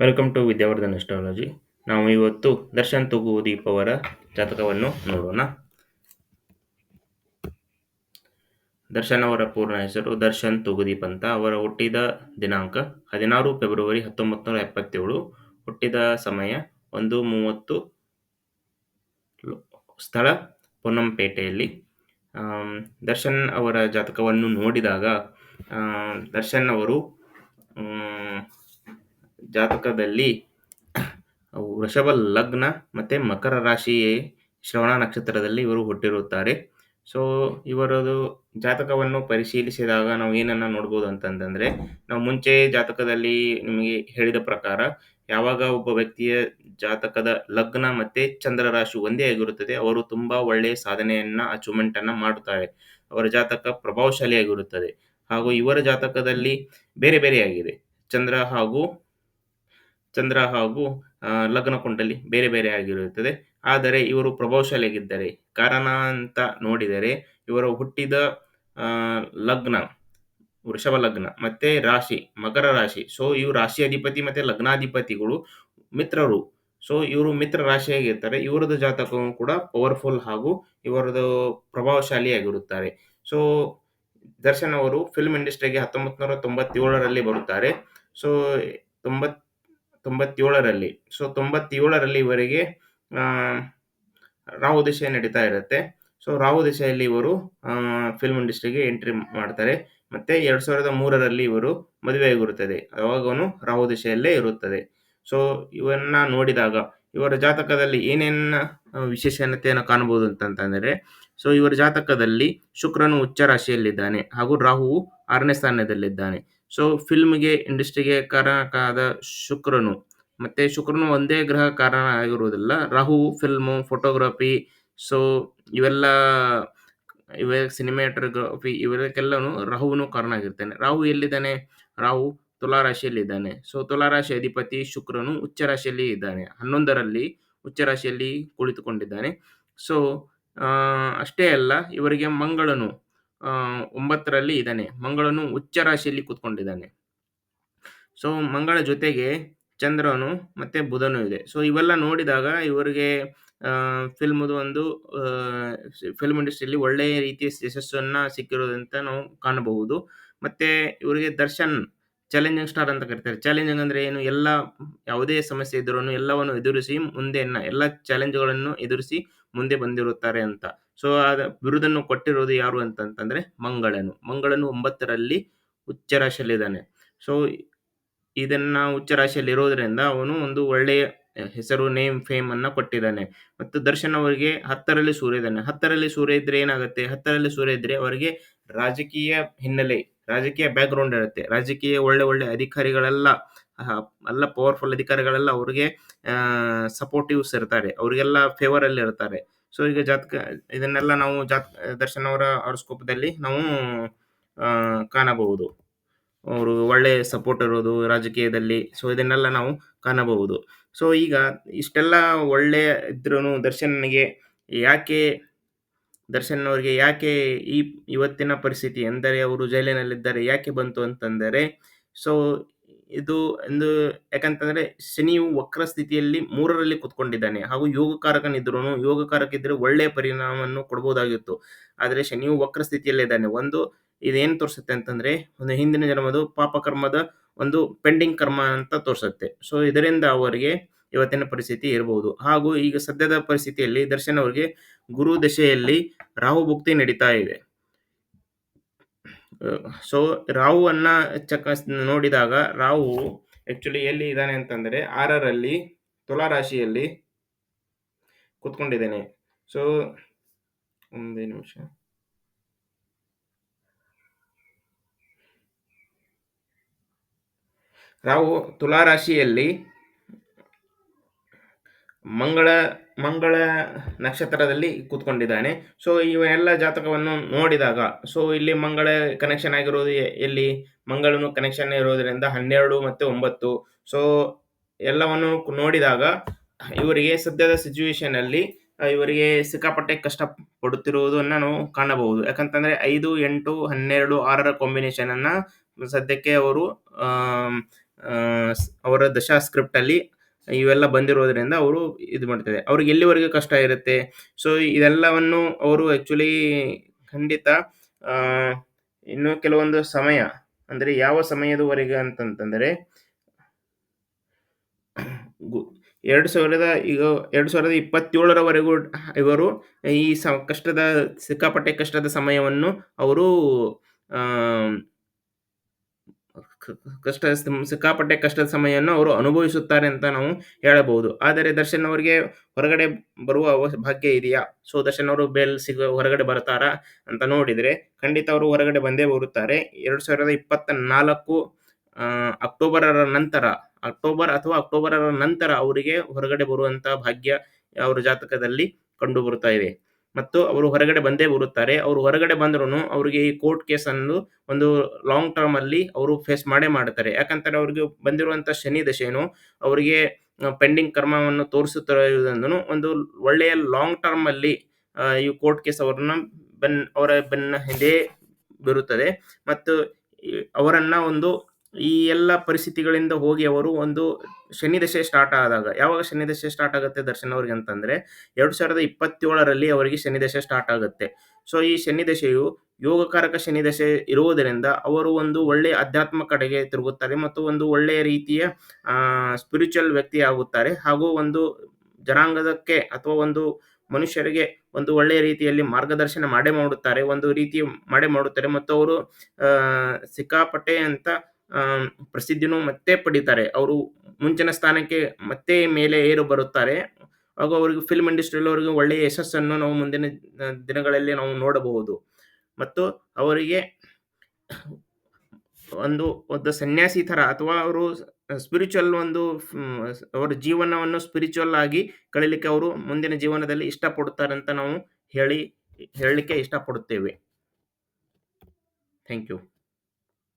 Welcome to ವಿದ್ಯಾವರ್ಧನ್ astrology. ನಾವು ಇವತ್ತು ದರ್ಶನ್ ತೂಗುದೀಪ್ ಅವರ ಜಾತಕವನ್ನು ನೋಡೋಣ. ದರ್ಶನ್ ಅವರ ಪೂರ್ಣ ಹೆಸರು ದರ್ಶನ್ ತೂಗುದೀಪ್ ಅಂತ. ಅವರ ಹುಟ್ಟಿದ ದಿನಾಂಕ 16 ಫೆಬ್ರವರಿ 1977. ಹುಟ್ಟಿದ ಸಮಯ 1:30. ಸ್ಥಳ ಪೊನ್ನಂಪೇಟೆಯಲ್ಲಿ. ದರ್ಶನ್ ಅವರ ಜಾತಕವನ್ನು ನೋಡಿದಾಗ ದರ್ಶನ್ ಅವರು ಜಾತಕದಲ್ಲಿ ವೃಷಭ ಲಗ್ನ ಮತ್ತು ಮಕರ ರಾಶಿ ಶ್ರವಣ ನಕ್ಷತ್ರದಲ್ಲಿ ಇವರು ಹುಟ್ಟಿರುತ್ತಾರೆ. ಸೊ ಇವರದು ಜಾತಕವನ್ನು ಪರಿಶೀಲಿಸಿದಾಗ ನಾವು ಏನನ್ನು ನೋಡ್ಬೋದು ಅಂತಂದರೆ, ನಾವು ಮುಂಚೆ ಜಾತಕದಲ್ಲಿ ನಿಮಗೆ ಹೇಳಿದ ಪ್ರಕಾರ ಯಾವಾಗ ಒಬ್ಬ ವ್ಯಕ್ತಿಯ ಜಾತಕದ ಲಗ್ನ ಮತ್ತು ಚಂದ್ರ ರಾಶಿ ಒಂದೇ ಆಗಿರುತ್ತದೆ, ಅವರು ತುಂಬ ಒಳ್ಳೆಯ ಸಾಧನೆಯನ್ನು ಅಚೀವ್ಮೆಂಟನ್ನು ಮಾಡುತ್ತಾರೆ. ಅವರ ಜಾತಕ ಪ್ರಭಾವಶಾಲಿಯಾಗಿರುತ್ತದೆ. ಹಾಗೂ ಇವರ ಜಾತಕದಲ್ಲಿ ಬೇರೆ ಬೇರೆಯಾಗಿದೆ. ಚಂದ್ರ ಹಾಗೂ ಲಗ್ನ ಕುಂಡಲಿ ಬೇರೆ ಬೇರೆ ಆಗಿರುತ್ತದೆ. ಆದರೆ ಇವರು ಪ್ರಭಾವಶಾಲಿಯಾಗಿದ್ದಾರೆ. ಕಾರಣ ಅಂತ ನೋಡಿದರೆ ಇವರು ಹುಟ್ಟಿದ ಲಗ್ನ ವೃಷಭ ಲಗ್ನ ಮತ್ತು ರಾಶಿ ಮಕರ ರಾಶಿ. ಸೊ ಇವರು ರಾಶಿ ಅಧಿಪತಿ ಮತ್ತು ಲಗ್ನಾಧಿಪತಿಗಳು ಮಿತ್ರರು. ಸೊ ಇವರು ಮಿತ್ರ ರಾಶಿಯಾಗಿರ್ತಾರೆ. ಇವರದ್ದು ಜಾತಕವು ಕೂಡ ಪವರ್ಫುಲ್ ಹಾಗೂ ಇವರದು ಪ್ರಭಾವಶಾಲಿಯಾಗಿರುತ್ತಾರೆ. ಸೊ ದರ್ಶನ್ ಅವರು ಫಿಲ್ಮ್ ಇಂಡಸ್ಟ್ರಿಗೆ 1997ರಲ್ಲಿ ಬರುತ್ತಾರೆ. ಸೊ 97ರಲ್ಲಿ ಇವರಿಗೆ ರಾಹು ದಶೆ ನಡೀತಾ ಇರುತ್ತೆ. ಸೊ ರಾಹು ದಶೆಯಲ್ಲಿ ಇವರು ಫಿಲ್ಮ್ ಇಂಡಸ್ಟ್ರಿಗೆ ಎಂಟ್ರಿ ಮಾಡ್ತಾರೆ. ಮತ್ತು 2003ರಲ್ಲಿ ಇವರು ಮದುವೆ ಆಗಿರುತ್ತದೆ. ಅವಾಗನು ರಾಹು ದಶೆಯಲ್ಲೇ ಇರುತ್ತದೆ. ಸೊ ಇವನ್ನ ನೋಡಿದಾಗ ಇವರ ಜಾತಕದಲ್ಲಿ ಏನೇನು ವಿಶೇಷತೆಯನ್ನು ಕಾಣಬಹುದು ಅಂತಂದರೆ, ಸೊ ಇವರ ಜಾತಕದಲ್ಲಿ ಶುಕ್ರನು ಉಚ್ಚ ರಾಶಿಯಲ್ಲಿದ್ದಾನೆ ಹಾಗೂ ರಾಹುವು 6ನೇ ಸ್ಥಾನದಲ್ಲಿದ್ದಾನೆ. ಸೊ ಫಿಲ್ಮ್ಗೆ ಇಂಡಸ್ಟ್ರಿಗೆ ಕಾರಣಕ್ಕಾದ ಶುಕ್ರನು ಒಂದೇ ಗ್ರಹ ಕಾರಣ ಆಗಿರುವುದಿಲ್ಲ. Rahu film, photography, so cinematography ಇವಕ್ಕೆಲ್ಲನೂ ರಾಹುನು ಕಾರಣ ಆಗಿರ್ತಾನೆ. ರಾಹು ಎಲ್ಲಿದ್ದಾನೆ? ರಾಹು ತುಲಾ ರಾಶಿಯಲ್ಲಿದ್ದಾನೆ. ಸೊ ತುಲಾ ರಾಶಿ ಅಧಿಪತಿ ಶುಕ್ರನು ಉಚ್ಚ ರಾಶಿಯಲ್ಲಿ ಇದ್ದಾನೆ. 11ರಲ್ಲಿ ಉಚ್ಚ ರಾಶಿಯಲ್ಲಿ ಕುಳಿತುಕೊಂಡಿದ್ದಾನೆ. ಸೊ ಅಷ್ಟೇ ಅಲ್ಲ, ಇವರಿಗೆ ಮಂಗಳನು 9ರಲ್ಲಿ ಇದ್ದಾನೆ. ಮಂಗಳನು ಉಚ್ಚ ರಾಶಿಯಲ್ಲಿ ಕೂತ್ಕೊಂಡಿದ್ದಾನೆ. ಸೊ ಮಂಗಳ ಜೊತೆಗೆ ಚಂದ್ರನು ಮತ್ತು ಬುಧನು ಇದೆ. ಸೊ ಇವೆಲ್ಲ ನೋಡಿದಾಗ ಇವರಿಗೆ ಫಿಲ್ಮ್ ಇಂಡಸ್ಟ್ರಿಯಲ್ಲಿ ಒಳ್ಳೆಯ ರೀತಿಯ ಯಶಸ್ಸನ್ನು ಸಿಕ್ಕಿರೋದಂತ ನಾವು ಕಾಣಬಹುದು. ಮತ್ತು ಇವರಿಗೆ ದರ್ಶನ್ ಚಾಲೆಂಜಿಂಗ್ ಸ್ಟಾರ್ ಅಂತ ಕರೀತಾರೆ. ಚಾಲೆಂಜಿಂಗ್ ಅಂದರೆ ಏನು? ಯಾವುದೇ ಸಮಸ್ಯೆ ಇದ್ರೂ ಎಲ್ಲವನ್ನು ಎದುರಿಸಿ ಎಲ್ಲ ಚಾಲೆಂಜ್ಗಳನ್ನು ಎದುರಿಸಿ ಮುಂದೆ ಬಂದಿರುತ್ತಾರೆ ಅಂತ. ಸೊ ಬಿರುದನ್ನು ಕೊಟ್ಟಿರೋದು ಯಾರು ಅಂತಂತಂದರೆ ಮಂಗಳನು 9ರಲ್ಲಿ ಉಚ್ಚ ರಾಶಿಯಲ್ಲಿದ್ದಾನೆ. ಸೊ ಇದನ್ನ ಉಚ್ಚ ರಾಶಿಯಲ್ಲಿ ಇರೋದ್ರಿಂದ ಅವನು ಒಂದು ಒಳ್ಳೆಯ ಹೆಸರು, ನೇಮ್, ಫೇಮ್ ಅನ್ನ ಕೊಟ್ಟಿದ್ದಾನೆ. ಮತ್ತು ದರ್ಶನ್ ಅವರಿಗೆ 10ರಲ್ಲಿ ಸೂರ್ಯ ಇದ್ದಾನೆ. 10ರಲ್ಲಿ ಸೂರ್ಯ ಇದ್ರೆ ಏನಾಗುತ್ತೆ? 10ರಲ್ಲಿ ಸೂರ್ಯ ಇದ್ರೆ ಅವರಿಗೆ ರಾಜಕೀಯ ಹಿನ್ನೆಲೆ, ರಾಜಕೀಯ ಬ್ಯಾಕ್ ಗ್ರೌಂಡ್ ಇರುತ್ತೆ. ರಾಜಕೀಯ ಒಳ್ಳೆ ಅಧಿಕಾರಿಗಳೆಲ್ಲ ಎಲ್ಲ ಪವರ್ಫುಲ್ ಅಧಿಕಾರಿಗಳೆಲ್ಲ ಅವ್ರಿಗೆ ಸಪೋರ್ಟಿವ್ಸ್ ಇರ್ತಾರೆ. ಅವರಿಗೆಲ್ಲ ಫೇವರ್ ಅಲ್ಲಿ ಇರ್ತಾರೆ. ಸೊ ಈಗ ಇದನ್ನೆಲ್ಲ ನಾವು ದರ್ಶನ್ ಅವರ ಹಾರೋಸ್ಕೋಪದಲ್ಲಿ ನಾವು ಕಾಣಬಹುದು. ಅವರು ಒಳ್ಳೆ ಸಪೋರ್ಟ್ ಇರೋದು ರಾಜಕೀಯದಲ್ಲಿ. ಸೊ ಇದನ್ನೆಲ್ಲ ನಾವು ಕಾಣಬಹುದು. ಸೊ ಈಗ ಇಷ್ಟೆಲ್ಲ ಒಳ್ಳೆ ಇದ್ರೂ ದರ್ಶನ್ ಅವರಿಗೆ ಯಾಕೆ ಇವತ್ತಿನ ಪರಿಸ್ಥಿತಿ ಅಂದರೆ ಅವರು ಜೈಲಿನಲ್ಲಿದ್ದಾರೆ ಯಾಕೆ ಬಂತು ಅಂತಂದರೆ, ಸೊ ಇದು ಯಾಕಂತಂದರೆ ಶನಿಯು ವಕ್ರ ಸ್ಥಿತಿಯಲ್ಲಿ 3ರಲ್ಲಿ ಕುತ್ಕೊಂಡಿದ್ದಾನೆ ಹಾಗೂ ಯೋಗಕಾರಕ ಇದ್ರೆ ಒಳ್ಳೆಯ ಪರಿಣಾಮವನ್ನು ಕೊಡ್ಬೋದಾಗಿತ್ತು. ಆದರೆ ಶನಿಯು ವಕ್ರ ಸ್ಥಿತಿಯಲ್ಲಿದ್ದಾನೆ. ಇದೇನು ತೋರಿಸುತ್ತೆ ಅಂತಂದರೆ, ಒಂದು ಹಿಂದಿನ ಜನ್ಮದ ಪಾಪಕರ್ಮದ ಒಂದು ಪೆಂಡಿಂಗ್ ಕರ್ಮ ಅಂತ ತೋರಿಸುತ್ತೆ. ಸೊ ಇದರಿಂದ ಅವರಿಗೆ ಇವತ್ತಿನ ಪರಿಸ್ಥಿತಿ ಇರಬಹುದು. ಹಾಗೂ ಈಗ ಸದ್ಯದ ಪರಿಸ್ಥಿತಿಯಲ್ಲಿ ದರ್ಶನ್ ಅವರಿಗೆ ಗುರು ದಶೆಯಲ್ಲಿ ರಾಹು ಭುಕ್ತಿ ನಡೀತಾ ಇದೆ. ಸೊ ರಾಹುವನ್ನ ನೋಡಿದಾಗ ರಾಹು ಆಕ್ಚುಲಿ ಎಲ್ಲಿ ಇದ್ದಾನೆ ಅಂತಂದರೆ 6ರಲ್ಲಿ ತುಲಾ ರಾಶಿಯಲ್ಲಿ ಕೂತ್ಕೊಂಡಿದ್ದಾನೆ. ಸೊ ಒಂದೇ ನಿಮಿಷ. ರಾಹು ತುಲಾ ರಾಶಿಯಲ್ಲಿ ಮಂಗಳ ನಕ್ಷತ್ರದಲ್ಲಿ ಕೂತ್ಕೊಂಡಿದ್ದಾನೆ. ಸೊ ಇವೆಲ್ಲ ಜಾತಕವನ್ನು ನೋಡಿದಾಗ, ಸೊ ಇಲ್ಲಿ ಮಂಗಳ ಕನೆಕ್ಷನ್ ಆಗಿರೋದು ಎಲ್ಲಿ? ಮಂಗಳನು ಕನೆಕ್ಷನ್ ಇರೋದ್ರಿಂದ 12 ಮತ್ತು 9. ಸೊ ಎಲ್ಲವನ್ನು ನೋಡಿದಾಗ ಇವರಿಗೆ ಸದ್ಯದ ಸಿಚುವೇಶನ್ ಅಲ್ಲಿ ಇವರಿಗೆ ಸಿಕ್ಕಾಪಟ್ಟೆ ಕಷ್ಟ ಪಡುತ್ತಿರುವುದನ್ನು ನಾವು ಕಾಣಬಹುದು. ಯಾಕಂತಂದ್ರೆ 5, 8, 12, 6ರ ಕಾಂಬಿನೇಷನ್ ಅನ್ನ ಸದ್ಯಕ್ಕೆ ಅವರು ಅವರ ದಶಾ ಸ್ಕ್ರಿಪ್ಟಲ್ಲಿ ಇವೆಲ್ಲ ಬಂದಿರೋದ್ರಿಂದ ಅವರು ಇದು ಮಾಡ್ತಾರೆ. ಅವ್ರಿಗೆ ಎಲ್ಲಿವರೆಗೆ ಕಷ್ಟ ಇರುತ್ತೆ. ಸೊ ಇದೆಲ್ಲವನ್ನು ಅವರು ಆಕ್ಚುಲಿ ಖಂಡಿತ ಆ, ಇನ್ನು ಕೆಲವೊಂದು ಸಮಯ ಅಂದ್ರೆ ಯಾವ ಸಮಯದವರೆಗೆ ಅಂತಂತಂದರೆ ಗು- 2000 ಈಗ 2027ರವರೆಗೂ ಇವರು ಈ ಕಷ್ಟದ ಸಿಕ್ಕಾಪಟ್ಟೆ ಕಷ್ಟದ ಸಮಯವನ್ನು ಅವರು ಆ, ಸಿಕ್ಕಾಪಟ್ಟೆ ಕಷ್ಟದ ಸಮಯವನ್ನು ಅವರು ಅನುಭವಿಸುತ್ತಾರೆ ಅಂತ ನಾವು ಹೇಳಬಹುದು. ಆದರೆ ದರ್ಶನ್ ಅವರಿಗೆ ಹೊರಗಡೆ ಬರುವ ಭಾಗ್ಯ ಇದೆಯಾ? ಸೊ ದರ್ಶನ್ ಅವರು ಹೊರಗಡೆ ಬರ್ತಾರಾ ಅಂತ ನೋಡಿದ್ರೆ ಖಂಡಿತ ಅವರು ಹೊರಗಡೆ ಬಂದೇ ಬರುತ್ತಾರೆ. 2024 ಅಕ್ಟೋಬರರ ನಂತರ ಅವರಿಗೆ ಹೊರಗಡೆ ಬರುವಂತ ಭಾಗ್ಯ ಅವರ ಜಾತಕದಲ್ಲಿ ಕಂಡು ಬರ್ತಾ ಇದೆ. ಮತ್ತು ಅವರು ಹೊರಗಡೆ ಬಂದೇ ಬರುತ್ತಾರೆ. ಅವರು ಹೊರಗಡೆ ಬಂದ್ರೂ ಅವರಿಗೆ ಈ ಕೋರ್ಟ್ ಕೇಸ್ ಅನ್ನು ಒಂದು ಲಾಂಗ್ ಟರ್ಮ್ ಅಲ್ಲಿ ಅವರು ಫೇಸ್ ಮಾಡೇ ಮಾಡ್ತಾರೆ. ಯಾಕಂತಾರೆ ಅವ್ರಿಗೆ ಬಂದಿರುವಂತ ಶನಿ ದಶೆನು ಅವರಿಗೆ ಪೆಂಡಿಂಗ್ ಕರ್ಮವನ್ನು ತೋರಿಸುತ್ತಿರುವುದನ್ನು ಒಂದು ಒಳ್ಳೆಯ ಲಾಂಗ್ ಟರ್ಮ್ ಅಲ್ಲಿ ಈ ಕೋರ್ಟ್ ಕೇಸ್ ಅವರ ಬೆನ್ನ ಹಿಂದೆ ಬರುತ್ತದೆ. ಮತ್ತು ಅವರನ್ನ ಒಂದು ಈ ಎಲ್ಲ ಪರಿಸ್ಥಿತಿಗಳಿಂದ ಹೋಗಿ ಅವರು ಒಂದು ಶನಿ ದಶೆ ಸ್ಟಾರ್ಟ್ ಆದಾಗ, ಯಾವಾಗ ಶನಿ ದಶೆ ಸ್ಟಾರ್ಟ್ ಆಗುತ್ತೆ ದರ್ಶನ್ ಅವ್ರಿಗೆ ಅಂತಂದ್ರೆ 2027ರಲ್ಲಿ ಅವರಿಗೆ ಶನಿ ದಶೆ ಸ್ಟಾರ್ಟ್ ಆಗುತ್ತೆ. ಸೊ ಈ ಶನಿ ದಶೆಯು ಯೋಗಕಾರಕ ಶನಿ ದಶೆ ಇರುವುದರಿಂದ ಅವರು ಒಂದು ಒಳ್ಳೆಯ ಅಧ್ಯಾತ್ಮ ಕಡೆಗೆ ತಿರುಗುತ್ತಾರೆ ಮತ್ತು ಒಂದು ಒಳ್ಳೆಯ ರೀತಿಯ ಸ್ಪಿರಿಚುವಲ್ ವ್ಯಕ್ತಿ ಆಗುತ್ತಾರೆ. ಹಾಗೂ ಒಂದು ಜನಾಂಗದಕ್ಕೆ ಅಥವಾ ಒಂದು ಮನುಷ್ಯರಿಗೆ ಒಂದು ಒಳ್ಳೆಯ ರೀತಿಯಲ್ಲಿ ಮಾರ್ಗದರ್ಶನ ಮಾಡೇ ಮಾಡುತ್ತಾರೆ. ಒಂದು ರೀತಿ ಮಾಡೇ ಮಾಡುತ್ತಾರೆ ಮತ್ತು ಅವರು ಸಿಕ್ಕಾಪಟ್ಟೆ ಅಂತ ಪ್ರಸಿದ್ಧಿನೂ ಮತ್ತೆ ಪಡಿತಾರೆ. ಅವರು ಮುಂಚಿನ ಸ್ಥಾನಕ್ಕೆ ಮತ್ತೆ ಮೇಲೆ ಏರು ಬರುತ್ತಾರೆ. ಹಾಗೂ ಅವರಿಗೆ ಫಿಲ್ಮ್ ಇಂಡಸ್ಟ್ರಿಯಲ್ಲಿ ಅವರಿಗೆ ಒಳ್ಳೆಯ ಯಶಸ್ಸನ್ನು ನಾವು ಮುಂದಿನ ದಿನಗಳಲ್ಲಿ ನಾವು ನೋಡಬಹುದು. ಮತ್ತು ಅವರಿಗೆ ಒಂದು ಸನ್ಯಾಸಿ ತರ ಅಥವಾ ಅವರು ಸ್ಪಿರಿಚುವಲ್ ಅವರ ಜೀವನವನ್ನು ಸ್ಪಿರಿಚುವಲ್ ಆಗಿ ಕಳೀಲಿಕ್ಕೆ ಅವರು ಮುಂದಿನ ಜೀವನದಲ್ಲಿ ಇಷ್ಟಪಡುತ್ತಾರೆ ಅಂತ ನಾವು ಹೇಳಲಿಕ್ಕೆ ಇಷ್ಟಪಡುತ್ತೇವೆ. Thank you.